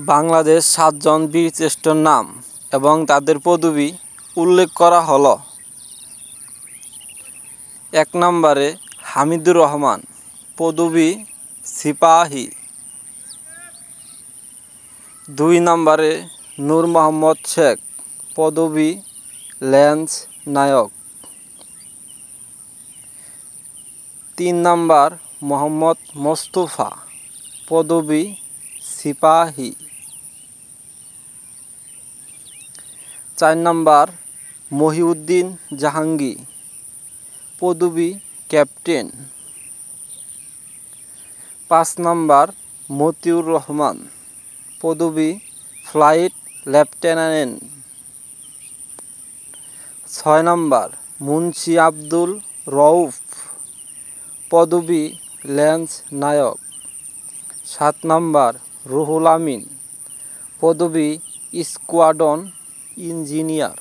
বাংলাদেশ 7 জন বীরশ্রেষ্ঠর নাম এবং তাদের পদবি উল্লেখ করা হলো। 1 নম্বরে হামিদুর রহমান, পদবি সিপাহী। 2 নম্বরে নূর মোহাম্মদ শেখ, পদবি লেন্স নায়ক। 3 নম্বর মোহাম্মদ মোস্তফা, পদবি সিপাহী। 4 নম্বর মহিউদ্দিন জাহাঙ্গীর, পদবি ক্যাপ্টেন। 5 নম্বর মতিউর রহমান, পদবি ফ্লাইট লেফটেন্যান্ট। 6 নম্বর মুন্সি আব্দুল রউফ, পদবি লেন্স নায়ক। 7 নম্বর রুহুল আমিন, পদবি স্কোয়াড্রন ইঞ্জিনিয়ার।